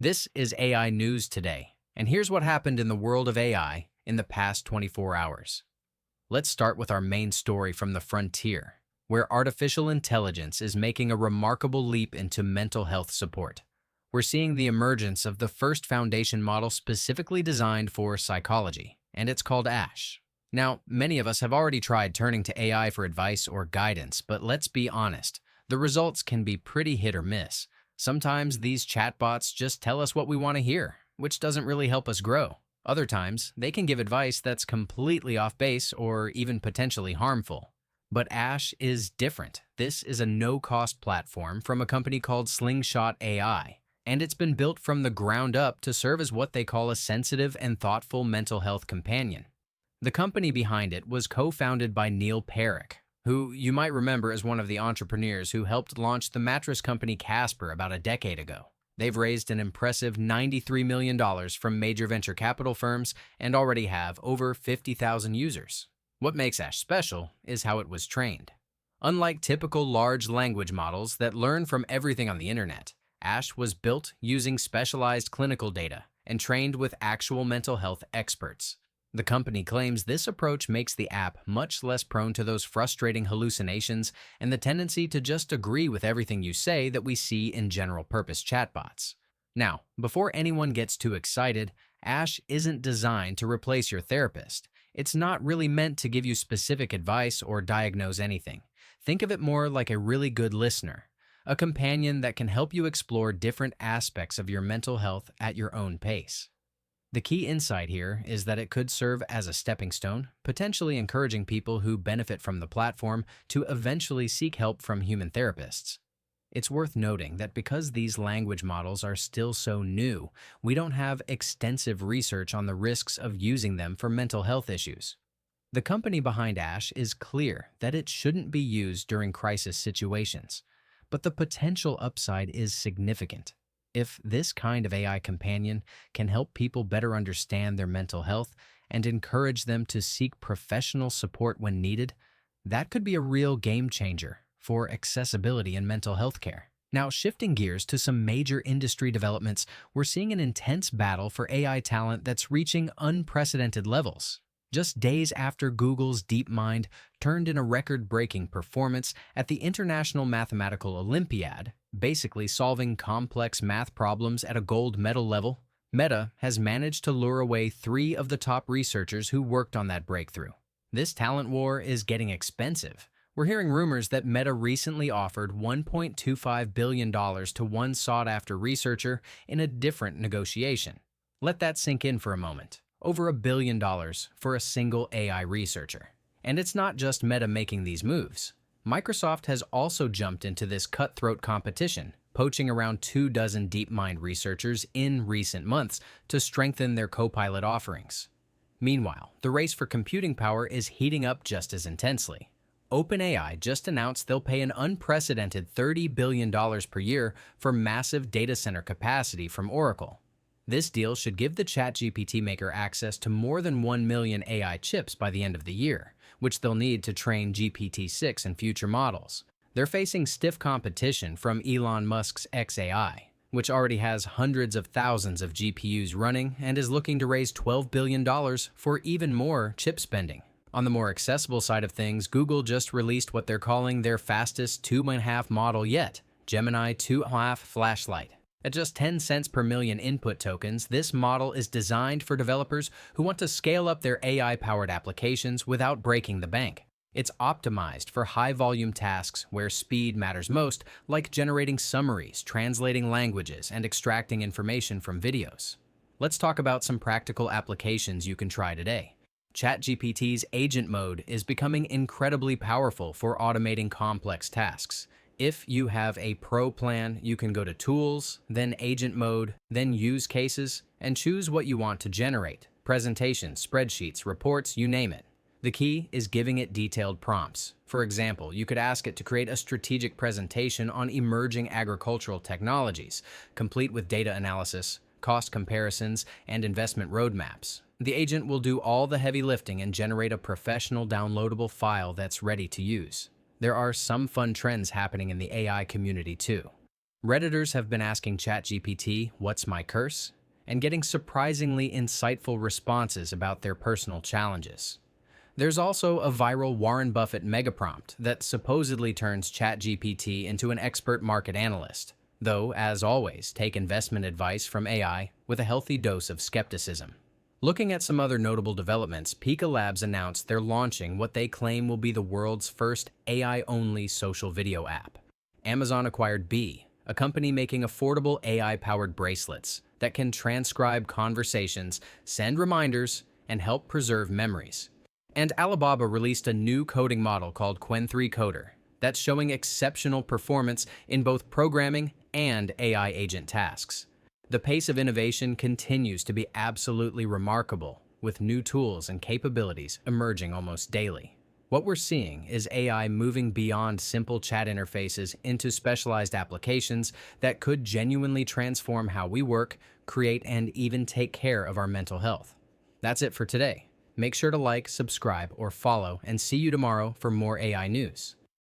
This is AI News Today, and here's what happened in the world of AI in the past 24 hours. Let's start with our main story from the frontier, where artificial intelligence is making a remarkable leap into mental health support. We're seeing the emergence of the first foundation model specifically designed for psychology, and it's called Ash. Now, many of us have already tried turning to AI for advice or guidance, but let's be honest, the results can be pretty hit or miss. Sometimes these chatbots just tell us what we want to hear, which doesn't really help us grow. Other times, they can give advice that's completely off base or even potentially harmful. But Ash is different. This is a no-cost platform from a company called Slingshot AI, and it's been built from the ground up to serve as what they call a sensitive and thoughtful mental health companion. The company behind it was co-founded by Neil Perrick, who you might remember as one of the entrepreneurs who helped launch the mattress company Casper about a decade ago. They've raised an impressive $93 million from major venture capital firms and already have over 50,000 users. What makes Ash special is how it was trained. Unlike typical large language models that learn from everything on the internet, Ash was built using specialized clinical data and trained with actual mental health experts. The company claims this approach makes the app much less prone to those frustrating hallucinations and the tendency to just agree with everything you say that we see in general-purpose chatbots. Now, before anyone gets too excited, Ash isn't designed to replace your therapist. It's not really meant to give you specific advice or diagnose anything. Think of it more like a really good listener, a companion that can help you explore different aspects of your mental health at your own pace. The key insight here is that it could serve as a stepping stone, potentially encouraging people who benefit from the platform to eventually seek help from human therapists. It's worth noting that because these language models are still so new, we don't have extensive research on the risks of using them for mental health issues. The company behind Ash is clear that it shouldn't be used during crisis situations, but the potential upside is significant. If this kind of AI companion can help people better understand their mental health and encourage them to seek professional support when needed, that could be a real game changer for accessibility in mental health care. Now, shifting gears to some major industry developments, we're seeing an intense battle for AI talent that's reaching unprecedented levels. Just days after Google's DeepMind turned in a record-breaking performance at the International Mathematical Olympiad, basically solving complex math problems at a gold medal level, Meta has managed to lure away 3 of the top researchers who worked on that breakthrough. This talent war is getting expensive. We're hearing rumors that Meta recently offered $1.25 billion to one sought-after researcher in a different negotiation. Let that sink in for a moment. Over $1 billion for a single AI researcher. And it's not just Meta making these moves. Microsoft has also jumped into this cutthroat competition, poaching around 24 DeepMind researchers in recent months to strengthen their Copilot offerings. Meanwhile, the race for computing power is heating up just as intensely. OpenAI just announced they'll pay an unprecedented $30 billion per year for massive data center capacity from Oracle. This deal should give the ChatGPT maker access to more than 1 million AI chips by the end of the year, which they'll need to train GPT-6 and future models. They're facing stiff competition from Elon Musk's xAI, which already has hundreds of thousands of GPUs running and is looking to raise $12 billion for even more chip spending. On the more accessible side of things, Google just released what they're calling their fastest 2.5 model yet, Gemini 2.5 Flash-Lite. At just 10 cents per million input tokens, this model is designed for developers who want to scale up their AI-powered applications without breaking the bank. It's optimized for high-volume tasks where speed matters most, like generating summaries, translating languages, and extracting information from videos. Let's talk about some practical applications you can try today. ChatGPT's agent mode is becoming incredibly powerful for automating complex tasks. If you have a Pro plan, you can go to Tools, then Agent Mode, then Use Cases, and choose what you want to generate. Presentations, spreadsheets, reports, you name it. The key is giving it detailed prompts. For example, you could ask it to create a strategic presentation on emerging agricultural technologies, complete with data analysis, cost comparisons, and investment roadmaps. The agent will do all the heavy lifting and generate a professional downloadable file that's ready to use. There are some fun trends happening in the AI community too. Redditors have been asking ChatGPT, "What's my curse?" and getting surprisingly insightful responses about their personal challenges. There's also a viral Warren Buffett megaprompt that supposedly turns ChatGPT into an expert market analyst, though, as always, take investment advice from AI with a healthy dose of skepticism. Looking at some other notable developments, Pika Labs announced they're launching what they claim will be the world's first AI-only social video app. Amazon acquired Bee, a company making affordable AI-powered bracelets that can transcribe conversations, send reminders, and help preserve memories. And Alibaba released a new coding model called Qwen 3 Coder that's showing exceptional performance in both programming and AI agent tasks. The pace of innovation continues to be absolutely remarkable, with new tools and capabilities emerging almost daily. What we're seeing is AI moving beyond simple chat interfaces into specialized applications that could genuinely transform how we work, create, and even take care of our mental health. That's it for today. Make sure to like, subscribe, or follow, and see you tomorrow for more AI news.